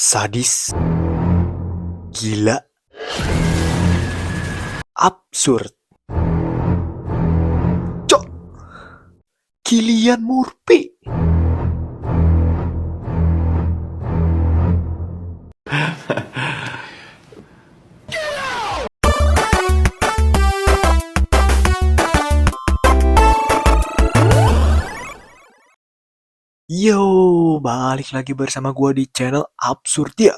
Sadis, gila, absurd. Cok, Kylian Murphy. Yo, balik lagi bersama gua di channel Absurd ya.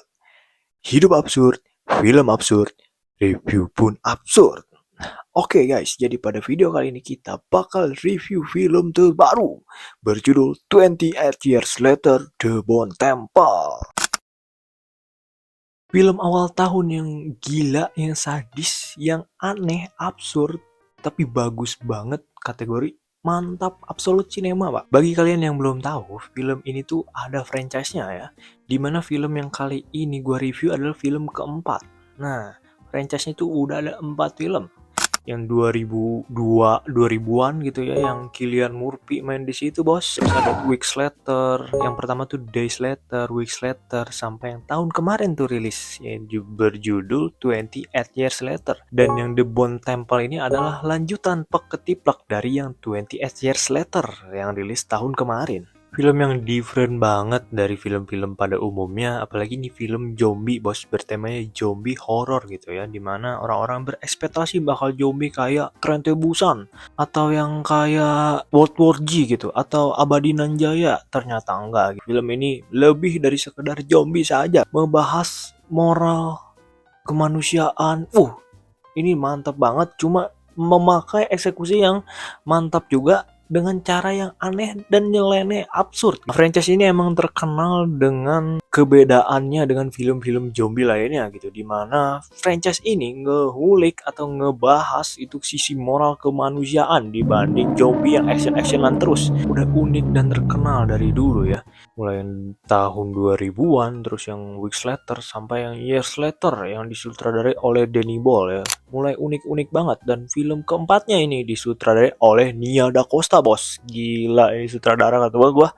Hidup absurd, film absurd, review pun absurd. Oke guys, jadi pada video kali ini kita bakal review film terbaru berjudul 28 Years Later The Bone Temple. Film awal tahun yang gila, yang sadis, yang aneh, absurd, tapi bagus banget, kategori mantap absolut cinema, Pak. Bagi kalian yang belum tahu, film ini tuh ada franchise-nya ya. Dimana film yang kali ini gua review adalah film keempat. Nah, franchise-nya tuh udah ada 4 film. Yang 2000-an gitu ya, yang Kylian Murphy main di situ, Bos. Terus ada Weeks Later, yang pertama tuh Days Later, Weeks Later, sampai yang tahun kemarin tuh rilis yang berjudul 28 Years Later. Dan yang The Bone Temple ini adalah lanjutan peketiplak dari yang 28 Years Later yang rilis tahun kemarin. Film yang different banget dari film-film pada umumnya, apalagi ini film zombie, Bos, bertemanya zombie horror gitu ya, dimana orang-orang berekspektasi bakal zombie kayak Tren to Busan atau yang kayak World War Z gitu atau Abadi Nanjaya. Ternyata enggak. Film ini lebih dari sekedar zombie saja, membahas moral kemanusiaan. Ini mantap banget, cuma memakai eksekusi yang mantap juga dengan cara yang aneh dan nyeleneh absurd. Franchise ini emang terkenal dengan kebedaannya dengan film-film zombie lainnya gitu, dimana franchise ini ngehulik atau ngebahas itu sisi moral kemanusiaan dibanding zombie yang action-actionan terus. Udah unik dan terkenal dari dulu ya, mulai tahun 2000-an, terus yang Weeks Later sampai yang Years Later yang disutradarai oleh Danny Boyle ya, mulai unik-unik banget. Dan film keempatnya ini disutradarai oleh Nia Da Costa, Bos. Gila, ini sutradara kata gua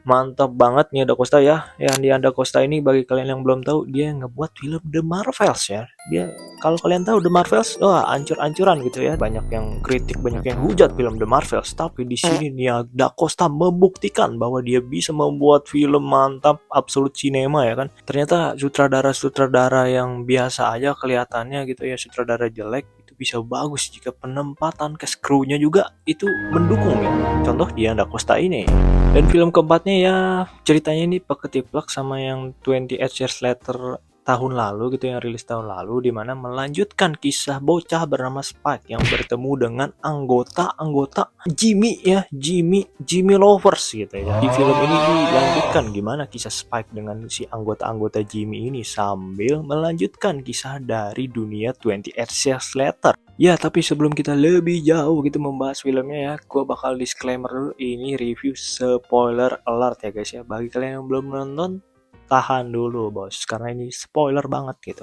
mantap banget Nia Da Costa ya. Yang Nia Da Costa ini, bagi kalian yang belum tahu, dia ngebuat film The Marvels ya. Dia, kalau kalian tahu The Marvels, wah ancur-ancuran gitu ya. Banyak yang kritik, banyak yang hujat film The Marvels, tapi di sini Nia Da Costa membuktikan bahwa dia bisa membuat film mantap absolut cinema ya kan. Ternyata sutradara-sutradara yang biasa aja kelihatannya gitu ya, sutradara jelek itu bisa bagus jika penempatan cast crew-nya juga itu mendukung ya. Contoh Nia Da Costa ini. Dan film keempatnya ya ceritanya ini peketiplak sama yang 28 Years Later tahun lalu gitu, yang rilis tahun lalu, dimana melanjutkan kisah bocah bernama Spike yang bertemu dengan anggota Jimmy ya, Jimmy Lovers gitu ya. Di film ini dilanjutkan gimana kisah Spike dengan si anggota Jimmy ini sambil melanjutkan kisah dari dunia 28 Years Later. Ya, tapi sebelum kita lebih jauh gitu membahas filmnya ya, gue bakal disclaimer dulu, ini review spoiler alert ya guys ya. Bagi kalian yang belum nonton, tahan dulu bos, karena ini spoiler banget gitu.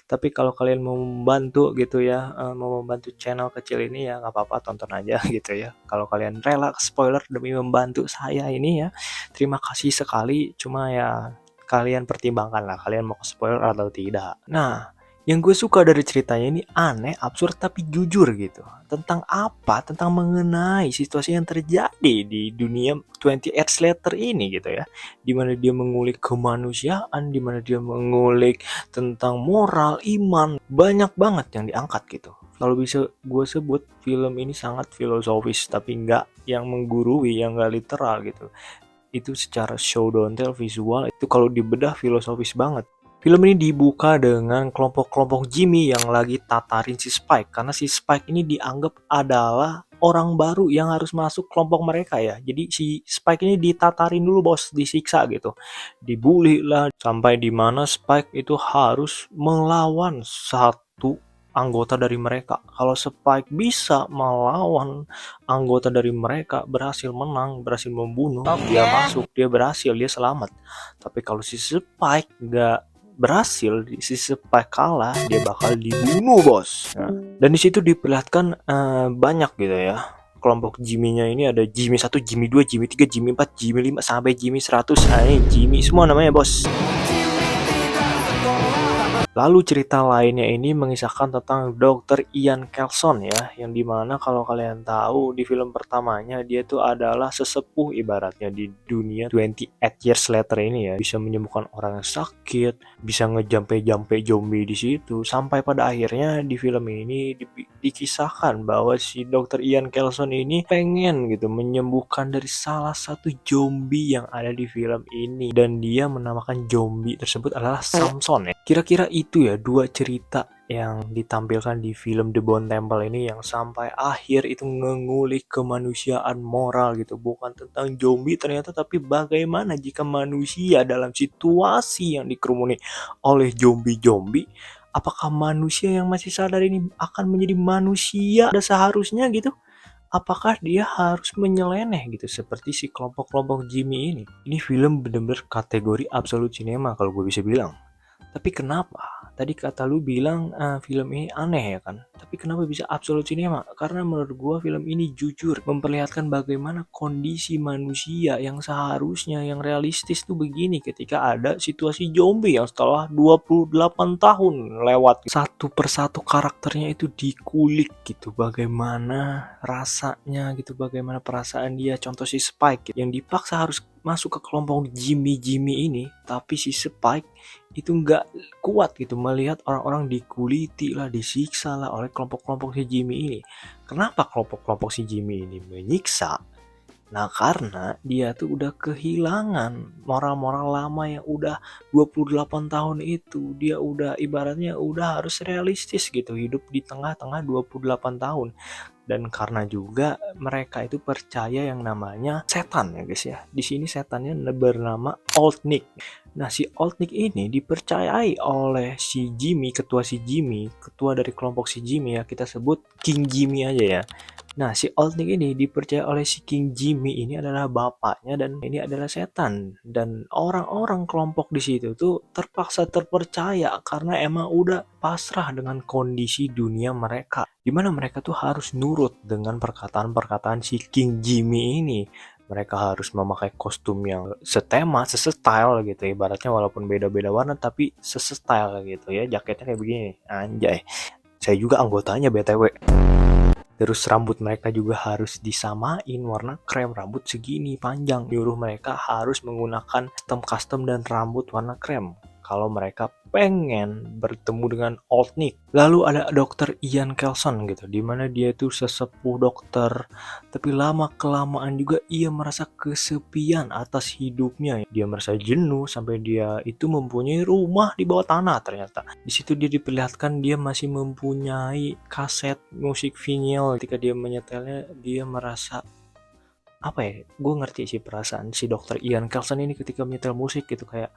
Tapi kalau kalian mau membantu gitu ya, mau membantu channel kecil ini ya nggak apa-apa, tonton aja gitu ya. Kalau kalian rela spoiler demi membantu saya ini ya, terima kasih sekali. Cuma ya kalian pertimbangkan lah, kalian mau spoiler atau tidak. Nah, yang gue suka dari ceritanya ini aneh, absurd, tapi jujur gitu. Tentang apa? Tentang mengenai situasi yang terjadi di dunia 28 Years Later ini gitu ya. Dimana dia mengulik kemanusiaan, dimana dia mengulik tentang moral, iman. Banyak banget yang diangkat gitu. Kalau bisa gue sebut, film ini sangat filosofis, tapi nggak yang menggurui, yang nggak literal gitu. Itu secara show don't tell, visual, itu kalau dibedah filosofis banget. Film ini dibuka dengan kelompok-kelompok Jimmy yang lagi tatarin si Spike, karena si Spike ini dianggap adalah orang baru yang harus masuk kelompok mereka ya. Jadi si Spike ini ditatarin dulu bos, disiksa gitu, dibully lah, sampai dimana Spike itu harus melawan satu anggota dari mereka. Kalau Spike bisa melawan anggota dari mereka, berhasil menang, berhasil membunuh, dia masuk, dia berhasil, dia selamat. Tapi kalau si Spike nggak berhasil, si Spike kalah, dia bakal dibunuh bos. Dan di situ diperlihatkan banyak gitu ya kelompok Jimmy-nya ini. Ada Jimmy 1, Jimmy 2, Jimmy 3, Jimmy 4, Jimmy 5 sampai Jimmy 100. Jimmy semua namanya bos. Lalu cerita lainnya ini mengisahkan tentang Dr. Ian Kelson ya, yang dimana kalau kalian tahu di film pertamanya dia tuh adalah sesepuh ibaratnya di dunia 28 Years Later ini ya, bisa menyembuhkan orang yang sakit, bisa ngejampe-jampe zombie di situ, sampai pada akhirnya di film ini dikisahkan bahwa si Dr. Ian Kelson ini pengen gitu menyembuhkan dari salah satu zombie yang ada di film ini, dan dia menamakan zombie tersebut adalah Samson ya. Kira-kira itu ya dua cerita yang ditampilkan di film The Bone Temple ini yang sampai akhir itu mengulik kemanusiaan moral gitu. Bukan tentang zombie ternyata, tapi bagaimana jika manusia dalam situasi yang dikerumuni oleh zombie-zombie, apakah manusia yang masih sadar ini akan menjadi manusia pada seharusnya gitu? Apakah dia harus menyeleneh gitu seperti si kelompok-kelompok Jimmy ini? Ini film bener-bener kategori absolut cinema kalau gue bisa bilang. Tapi kenapa? Tadi kata lu bilang film ini aneh ya kan? Tapi kenapa bisa absolut cinema? Karena menurut gua film ini jujur memperlihatkan bagaimana kondisi manusia yang seharusnya yang realistis tuh begini ketika ada situasi zombie yang setelah 28 tahun lewat. Satu persatu karakternya itu dikulik gitu. Bagaimana rasanya gitu, bagaimana perasaan dia. Contoh si Spike yang dipaksa harus masuk ke kelompok Jimmy ini, tapi si Spike itu nggak kuat gitu melihat orang-orang dikuliti lah, disiksa lah oleh kelompok-kelompok si Jimmy ini. Kenapa kelompok-kelompok si Jimmy ini menyiksa? Nah, karena dia tuh udah kehilangan moral-moral lama yang udah 28 tahun itu. Dia udah ibaratnya udah harus realistis gitu hidup di tengah-tengah 28 tahun. Dan karena juga mereka itu percaya yang namanya setan ya guys ya. Di sini setannya bernama Old Nick. Nah, si Old Nick ini dipercayai oleh si Jimmy, ketua dari kelompok si Jimmy ya, kita sebut King Jimmy aja ya. Nah, si Old Nick ini dipercaya oleh si King Jimmy ini adalah bapaknya, dan ini adalah setan. Dan orang-orang kelompok di situ tuh terpaksa terpercaya karena emang udah pasrah dengan kondisi dunia mereka. Dimana mereka tuh harus nurut dengan perkataan-perkataan si King Jimmy ini. Mereka harus memakai kostum yang setema, sestyle gitu. Ibaratnya walaupun beda-beda warna tapi sestyle gitu ya. Jaketnya kayak begini. Anjay. Saya juga anggotanya BTW. Terus rambut mereka juga harus disamain warna krem, rambut segini panjang. Nyuruh mereka harus menggunakan custom dan rambut warna krem kalau mereka pengen bertemu dengan Old Nick. Lalu ada Dr. Ian Kelson gitu, dimana dia tuh sesepuh dokter, tapi lama kelamaan juga ia merasa kesepian atas hidupnya. Dia merasa jenuh sampai dia itu mempunyai rumah di bawah tanah ternyata. Di situ dia diperlihatkan dia masih mempunyai kaset musik vinyl. Ketika dia menyetelnya, dia merasa apa ya? Gue ngerti sih perasaan si Dr. Ian Kelson ini ketika menyetel musik gitu, kayak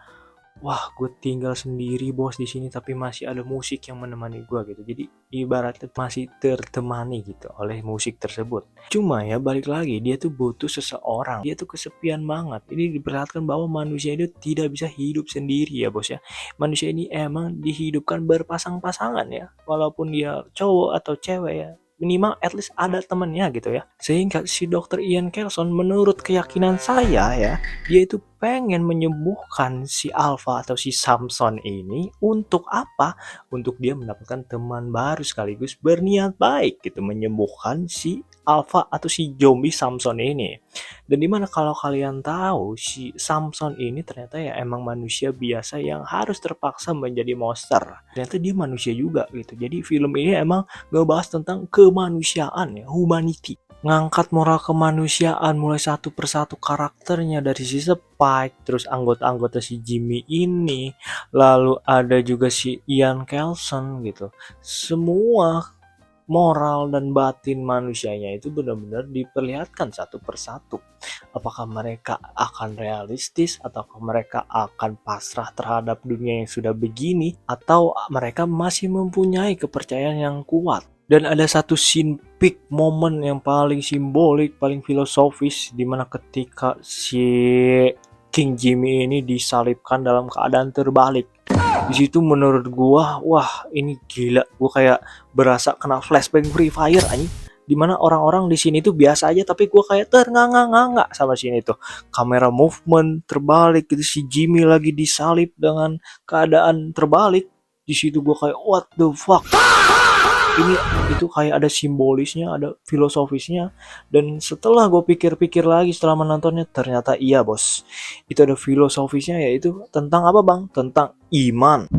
wah, gue tinggal sendiri bos di sini, tapi masih ada musik yang menemani gue gitu. Jadi ibaratnya masih tertemani gitu oleh musik tersebut. Cuma ya balik lagi, dia tuh butuh seseorang. Dia tuh kesepian banget. Ini diperlihatkan bahwa manusia itu tidak bisa hidup sendiri ya bos ya. Manusia ini emang dihidupkan berpasang-pasangan ya. Walaupun dia cowok atau cewek ya, minimal at least ada temennya gitu ya. Sehingga si Dr. Ian Kelson menurut keyakinan saya ya, dia itu pengen menyembuhkan si Alpha atau si Samson ini. Untuk apa? Untuk dia mendapatkan teman baru sekaligus berniat baik gitu, menyembuhkan si Alpha atau si zombie Samson ini. Dan dimana kalau kalian tahu si Samson ini ternyata ya emang manusia biasa yang harus terpaksa menjadi monster. Ternyata dia manusia juga gitu. Jadi film ini emang ngebahas tentang kemanusiaan ya, humanity. Ngangkat moral kemanusiaan mulai satu persatu karakternya, dari si Spike, terus anggota-anggota si Jimmy ini, lalu ada juga si Ian Kelson gitu. Semua moral dan batin manusianya itu benar-benar diperlihatkan satu persatu. Apakah mereka akan realistis, ataukah mereka akan pasrah terhadap dunia yang sudah begini, atau mereka masih mempunyai kepercayaan yang kuat. Dan ada satu scene peak moment yang paling simbolik, paling filosofis, dimana ketika si King Jimmy ini disalibkan dalam keadaan terbalik. Di situ menurut gua, wah ini gila. Gua kayak berasa kena flashback Free Fire anjing. Dimana orang-orang di sini tuh biasa aja, tapi gua kayak ternganga-nganga sama sini tuh. Kamera movement terbalik gitu, si Jimmy lagi disalib dengan keadaan terbalik. Di situ gue kayak what the fuck. Ini itu kayak ada simbolisnya, ada filosofisnya. Dan setelah gue pikir-pikir lagi setelah menontonnya, ternyata iya bos. Itu ada filosofisnya, yaitu tentang apa bang? Tentang iman.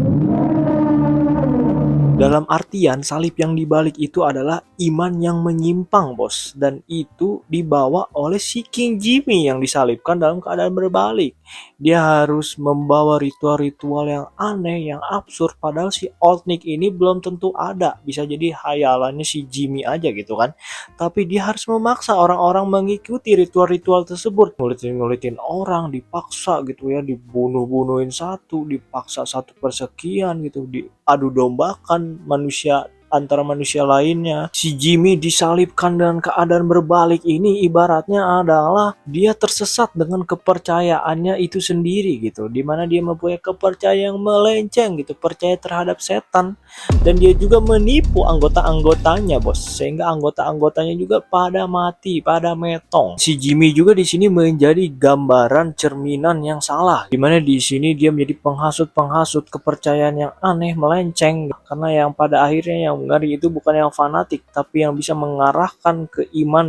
Dalam artian salib yang dibalik itu adalah iman yang menyimpang bos. Dan itu dibawa oleh si King Jimmy yang disalibkan dalam keadaan berbalik. Dia harus membawa ritual-ritual yang aneh, yang absurd. Padahal si Old Nick ini belum tentu ada. Bisa jadi hayalannya si Jimmy aja gitu kan. Tapi dia harus memaksa orang-orang mengikuti ritual-ritual tersebut. Ngulitin orang, dipaksa gitu ya. Dibunuh-bunuhin satu, dipaksa satu persekian gitu. Diadu dombakan manusia antara manusia lainnya. Si Jimmy disalibkan dengan keadaan berbalik ini ibaratnya adalah dia tersesat dengan kepercayaannya itu sendiri gitu, dimana dia mempunyai kepercayaan yang melenceng gitu, percaya terhadap setan, dan dia juga menipu anggota-anggotanya bos, sehingga anggota-anggotanya juga pada mati, pada metong. Si Jimmy juga di sini menjadi gambaran cerminan yang salah, dimana di sini dia menjadi penghasut kepercayaan yang aneh, melenceng, karena yang pada akhirnya yang ngeri itu bukan yang fanatik, tapi yang bisa mengarahkan ke iman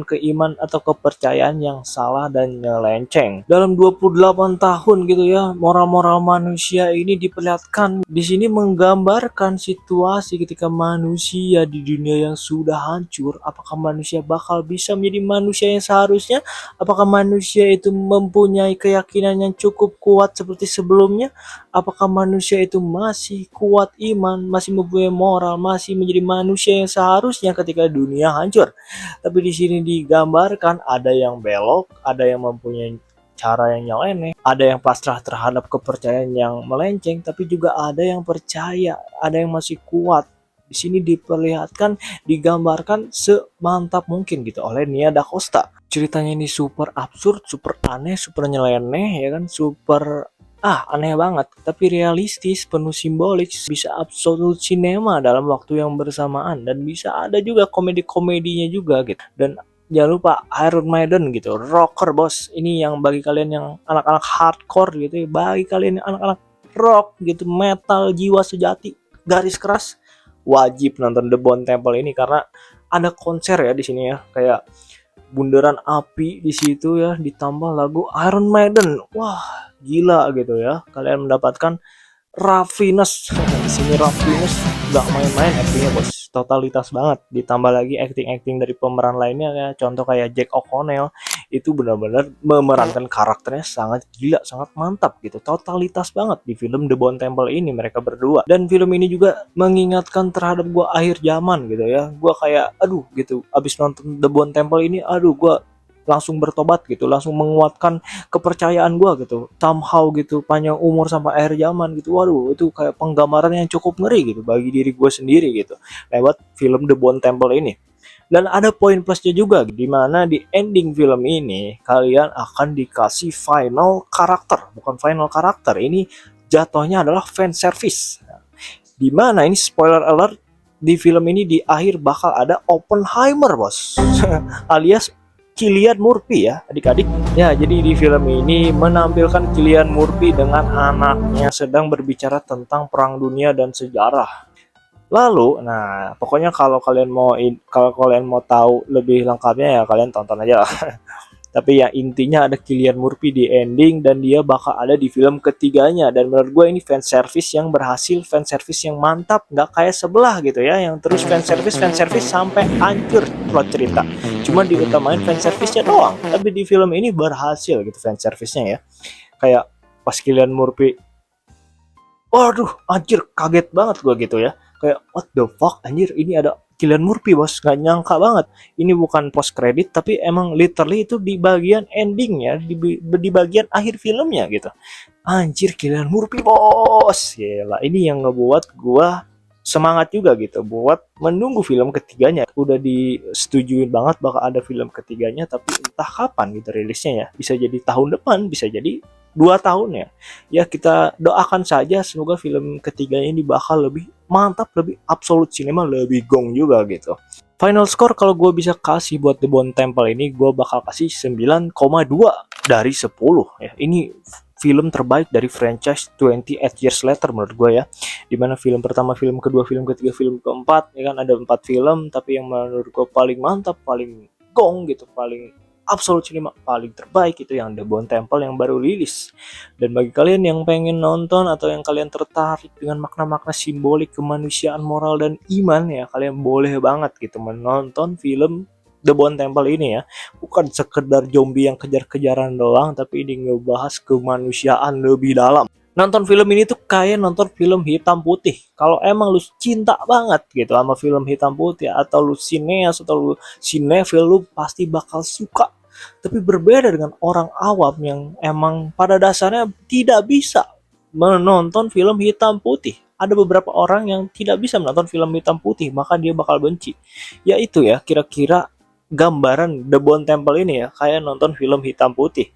atau kepercayaan yang salah dan nyelenceng. Dalam 28 tahun gitu ya, moral-moral manusia ini diperlihatkan di sini, menggambarkan situasi ketika manusia di dunia yang sudah hancur. Apakah manusia bakal bisa menjadi manusia yang seharusnya? Apakah manusia itu mempunyai keyakinan yang cukup kuat seperti sebelumnya? Apakah manusia itu masih kuat iman, masih mempunyai moral, masih menjadi manusia yang seharusnya ketika dunia hancur? Tapi di sini digambarkan ada yang belok, ada yang mempunyai cara yang nyeleneh, ada yang pasrah terhadap kepercayaan yang melenceng, tapi juga ada yang percaya, ada yang masih kuat. Di sini diperlihatkan, digambarkan semantap mungkin gitu oleh Nia Da Costa. Ceritanya ini super absurd, super aneh, super nyeleneh ya kan, super aneh banget, tapi realistis, penuh simbolik, bisa absolut cinema dalam waktu yang bersamaan, dan bisa ada juga komedi-komedinya juga gitu. Dan jangan lupa Iron Maiden gitu, rocker bos. Ini yang bagi kalian yang anak-anak hardcore gitu ya, bagi kalian yang anak-anak rock gitu, metal jiwa sejati, garis keras, wajib nonton The Bone Temple ini karena ada konser ya di sini ya, kayak bundaran api di situ ya, ditambah lagu Iron Maiden. Wah, gila gitu ya. Kalian mendapatkan Raffinus. Di sini Raffinus nggak main-main aktingnya bos, totalitas banget. Ditambah lagi acting dari pemeran lainnya ya, contoh kayak Jack O'Connell, itu benar-benar memerankan karakternya sangat gila, sangat mantap gitu, totalitas banget di film The Bone Temple ini mereka berdua. Dan film ini juga mengingatkan terhadap gua akhir zaman gitu ya. Gua kayak aduh gitu, abis nonton The Bone Temple ini, aduh gua langsung bertobat gitu, langsung menguatkan kepercayaan gua gitu, somehow gitu, panjang umur sampai akhir zaman gitu. Waduh, itu kayak penggambaran yang cukup ngeri gitu bagi diri gue sendiri gitu lewat film The Bone Temple ini. Dan ada poin plusnya juga, di mana di ending film ini kalian akan dikasih final karakter, bukan final karakter, ini jatuhnya adalah fan service. Di mana ini spoiler alert, di film ini di akhir bakal ada Oppenheimer bos, alias Cillian Murphy ya adik-adik. Ya, jadi di film ini menampilkan Cillian Murphy dengan anaknya sedang berbicara tentang perang dunia dan sejarah. Lalu, nah pokoknya kalau kalian mau tahu lebih lengkapnya ya kalian tonton aja lah. Tapi ya intinya ada Cillian Murphy di ending dan dia bakal ada di film ketiganya. Dan menurut gue ini fan service yang berhasil, fan service yang mantap, nggak kayak sebelah gitu ya, yang terus fan service sampai hancur plot cerita. Cuma diutamain fan service-nya doang. Tapi di film ini berhasil gitu fan service-nya ya. Kayak pas Cillian Murphy, waduh anjir kaget banget gue gitu ya. Kayak what the fuck anjir, ini ada Cillian Murphy bos, gak nyangka banget. Ini bukan post credit tapi emang literally itu di bagian ending ya, di bagian akhir filmnya gitu. Anjir Cillian Murphy bos, gila. Ini yang ngebuat gua semangat juga gitu buat menunggu film ketiganya. Udah disetujuin banget bakal ada film ketiganya, tapi entah kapan gitu rilisnya ya. Bisa jadi tahun depan, bisa jadi 2 tahun ya. Ya kita doakan saja semoga film ketiganya ini bakal lebih mantap, lebih absolut cinema, lebih gong juga gitu. Final score kalau gue bisa kasih buat The Bone Temple ini, gue bakal kasih 9,2 dari 10 ya. Ini film terbaik dari franchise 28 Years Later menurut gue ya. Dimana film pertama, film kedua, film ketiga, film keempat, ya kan ada 4 film, tapi yang menurut gue paling mantap, paling gong gitu, paling absolute cinema, paling terbaik itu yang The Bone Temple yang baru rilis. Dan bagi kalian yang pengen nonton atau yang kalian tertarik dengan makna-makna simbolik kemanusiaan, moral dan iman ya, kalian boleh banget gitu menonton film The Bone Temple ini ya. Bukan sekedar zombie yang kejar-kejaran doang, tapi ini ngebahas kemanusiaan lebih dalam. Nonton film ini tuh kayak nonton film hitam putih. Kalau emang lu cinta banget gitu sama film hitam putih, atau lu sineas atau lu sinetfil, lu pasti bakal suka. Tapi berbeda dengan orang awam yang emang pada dasarnya tidak bisa menonton film hitam putih. Ada beberapa orang yang tidak bisa menonton film hitam putih, maka dia bakal benci. Ya itu ya, kira-kira gambaran The Bone Temple ini ya, kayak nonton film hitam putih.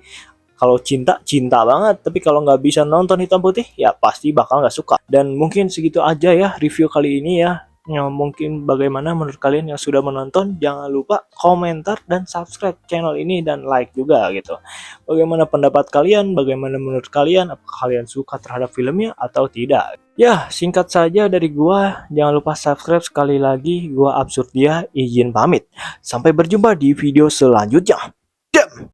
Kalau cinta, cinta banget. Tapi kalau nggak bisa nonton hitam putih, ya pasti bakal nggak suka. Dan mungkin segitu aja ya review kali ini ya. Ya, mungkin bagaimana menurut kalian yang sudah menonton. Jangan lupa komentar dan subscribe channel ini dan like juga gitu. Bagaimana pendapat kalian? Bagaimana menurut kalian? Apakah kalian suka terhadap filmnya atau tidak? Ya, singkat saja dari gua. Jangan lupa subscribe sekali lagi. Gua Absurdia izin pamit. Sampai berjumpa di video selanjutnya.